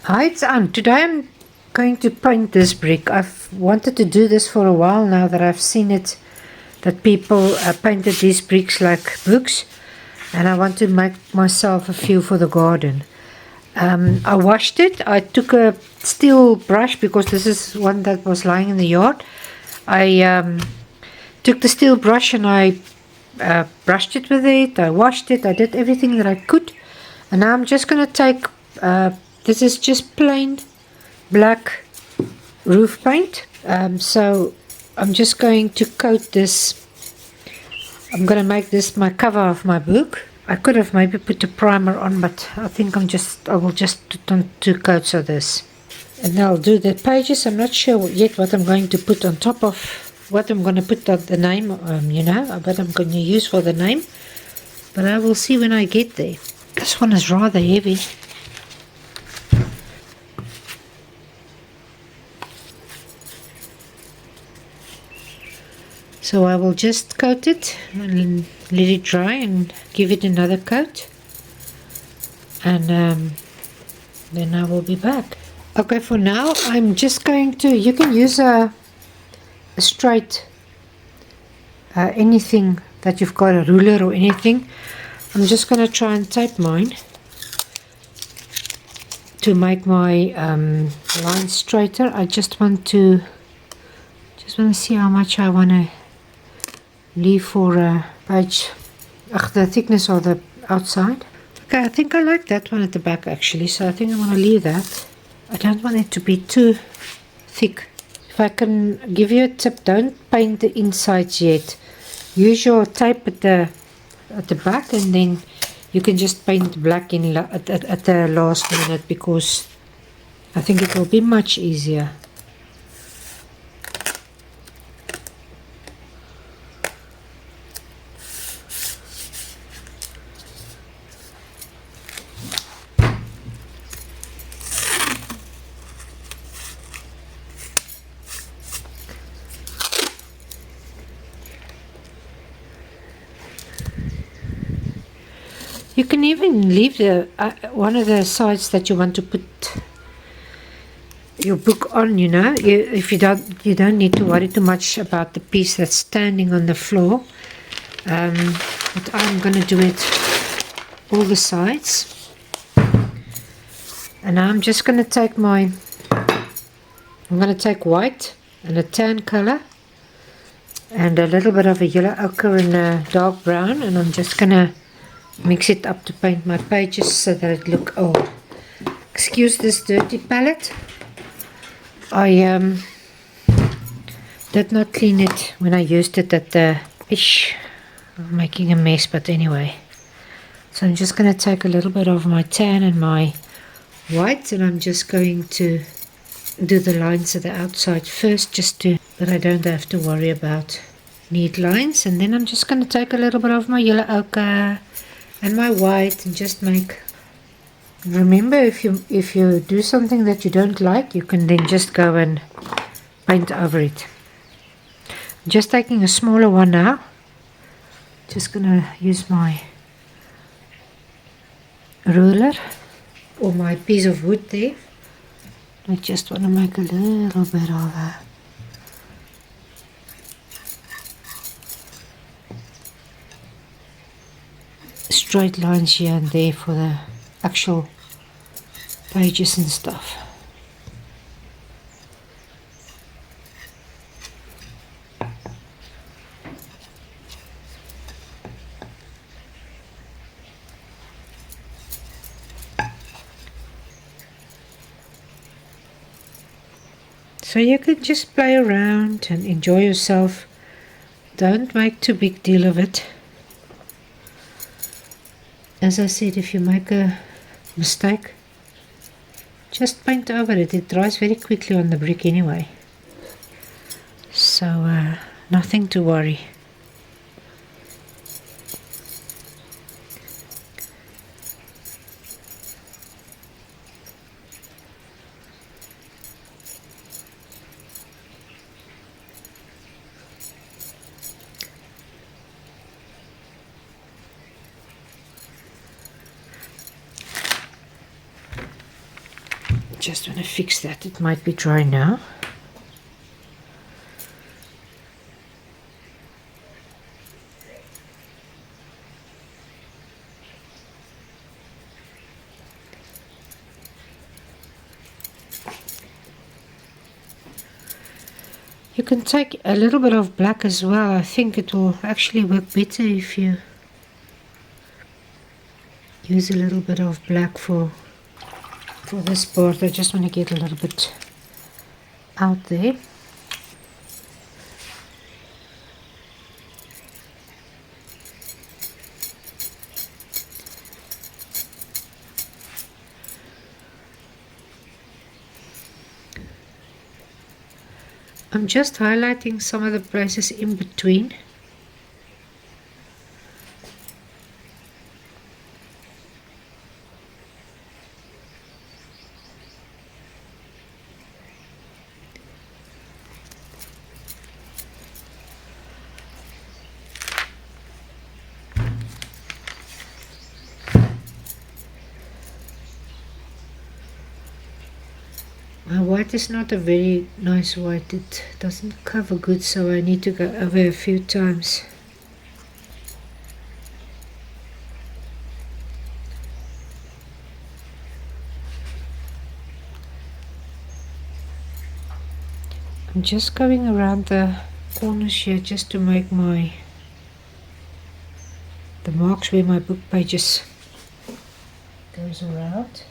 Hi, it's Anne. Today I'm going to paint this brick. I've wanted to do this for a while now that I've seen it, that people painted these bricks like books, and I want to make myself a few for the garden. I washed it. I took a steel brush because this is one that was lying in the yard. I took the steel brush and I brushed it with it. I washed it. I did everything that I could. And now I'm just going to take, this is just plain black roof paint. So I'm just going to coat this. I'm going to make this my cover of my book. I could have maybe put a primer on, but I think I will just put on 2 coats of this. And I'll do the pages. I'm not sure yet what I'm going to put on top of, what I'm going to put the name, what I'm going to use for the name. But I will see when I get there. This one is rather heavy. So I will just coat it and let it dry and give it another coat. And then I will be back. Okay, for now I'm just going to, you can use a straight, anything that you've got, a ruler or anything. I'm just going to try and tape mine to make my line straighter. I just want to see how much I want to leave for a page, the thickness of the outside. Okay, I think I like that one at the back actually, so I think I'm going to leave that. I don't want it to be too thick. If I can give you a tip, don't paint the insides yet. Use your tape at the back, and then you can just paint black in at the last minute, because I think it will be much easier. You can even leave the one of the sides that you want to put your book on. If you don't need to worry too much about the piece that's standing on the floor. But I'm going to do it all the sides, and I'm just going to take I'm going to take white and a tan color and a little bit of a yellow ochre and a dark brown, and I'm just going to mix it up to paint my pages so that it look old. Excuse this dirty palette. I did not clean it when I used it at the fish. I'm making a mess, but anyway. So I'm just going to take a little bit of my tan and my white, and I'm just going to do the lines at the outside first, just that I don't have to worry about neat lines. And then I'm just going to take a little bit of my yellow ochre and my white and just make. Remember, if you do something that you don't like, you can then just go and paint over it. I'm just taking a smaller one now. Just gonna use my ruler or my piece of wood there. I just want to make a little bit of a straight lines here and there for the actual pages and stuff. So you can just play around and enjoy yourself. Don't make too big deal of it. As I said, if you make a mistake, just paint over it. It dries very quickly on the brick anyway. So nothing to worry. Just want to fix that. It might be dry now. You can take a little bit of black as well. I think it will actually work better if you use a little bit of black for this part. I just want to get a little bit out there. I'm just highlighting some of the places in between. My white is not a very nice white. It doesn't cover good, so I need to go over a few times. I'm just going around the corners here just to make the marks where my book pages goes around.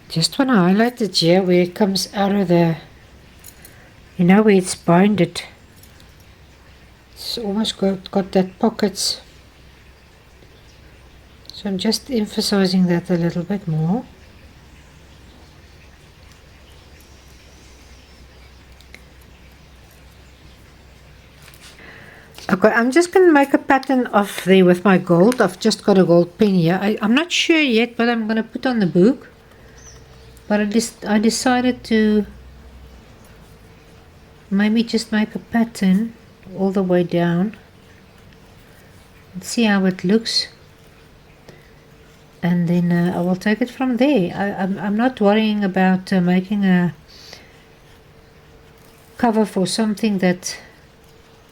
Just want to highlight it here where it comes out of the, you know, where it's binded. It's almost got that pockets. So I'm just emphasizing that a little bit more. Okay, I'm just going to make a pattern off there with my gold. I've just got a gold pen here. I'm not sure yet what I'm going to put on the book. But I decided to maybe just make a pattern all the way down and see how it looks, and then I will take it from there. I'm not worrying about making a cover for something that,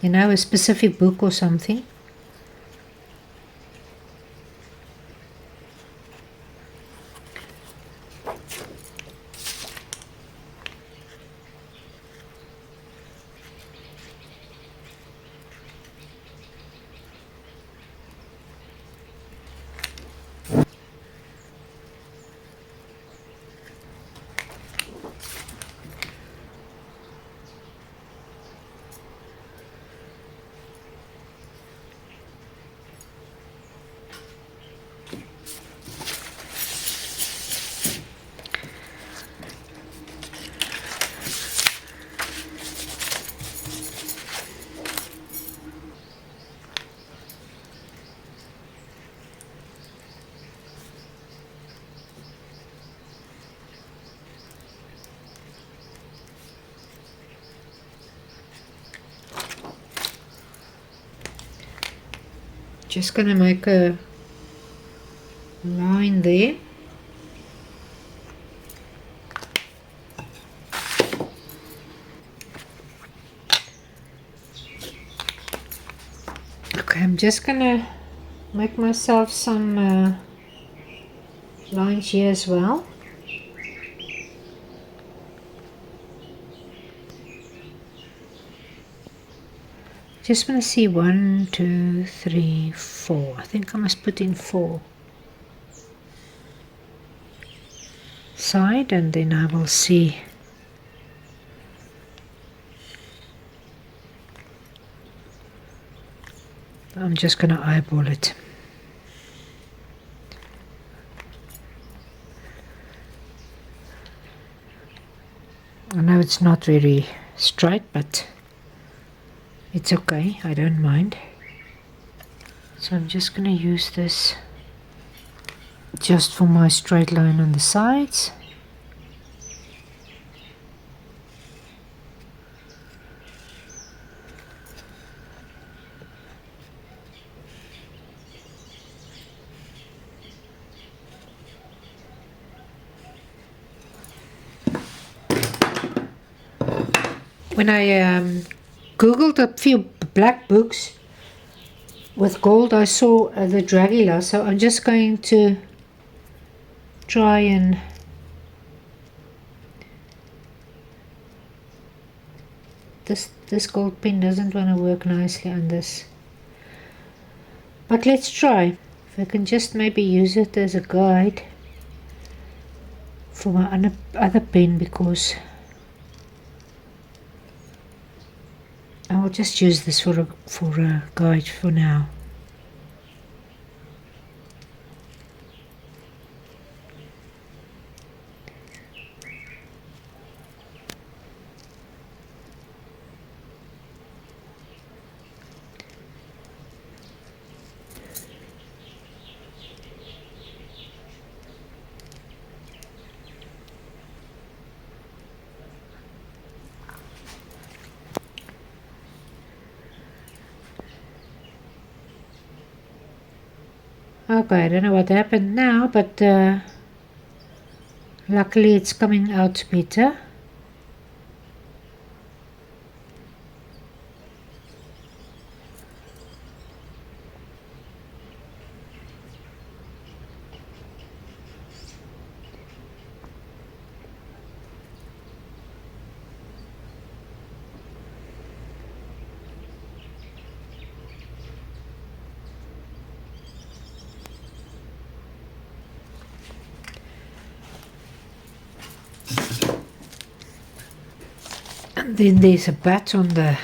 you know, a specific book or something. Just gonna make a line there. Okay, I'm just gonna make myself some lines here as well. Just want to see 1, 2, 3, 4. I think I must put in 4 side, and then I will see the I'm just going to eyeball it. I know it's not very straight, but it's okay, I don't mind. So I'm just going to use this just for my straight line on the sides. When I googled a few black books with gold, I saw the Dragula, so I'm just going to try and this gold pen doesn't want to work nicely on this, but let's try. If I can just maybe use it as a guide for my other pen, because I will just use this for a guide for now. Okay, I don't know what happened now, but luckily it's coming out better. And then there's a bat on the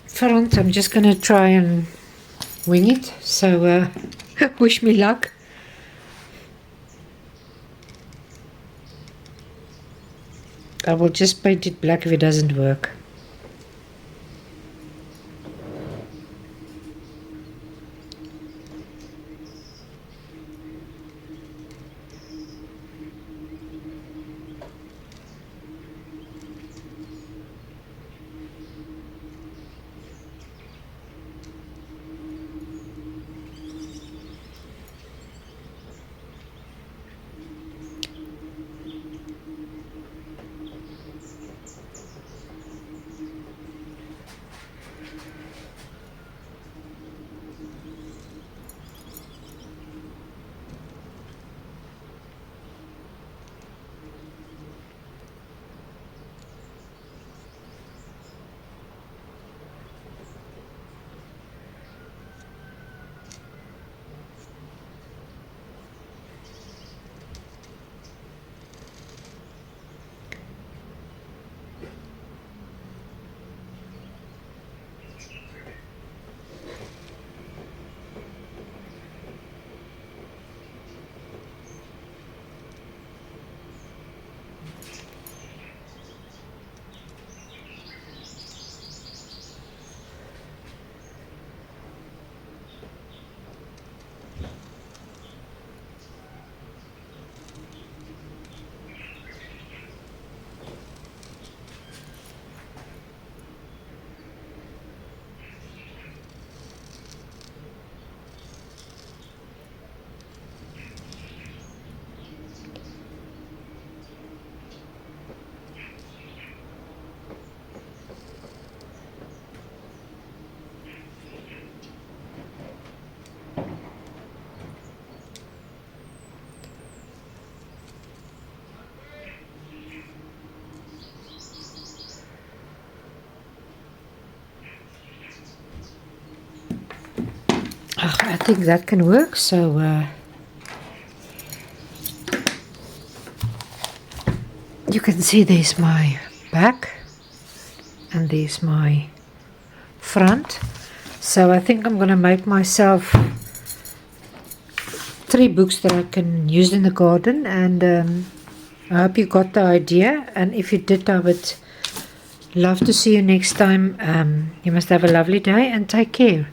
front. I'm just going to try and wing it, so wish me luck. I will just paint it black if it doesn't work. I think that can work, so you can see there's my back and there's my front. So I think I'm going to make myself 3 books that I can use in the garden, and I hope you got the idea, and if you did, I would love to see you next time. You must have a lovely day and take care.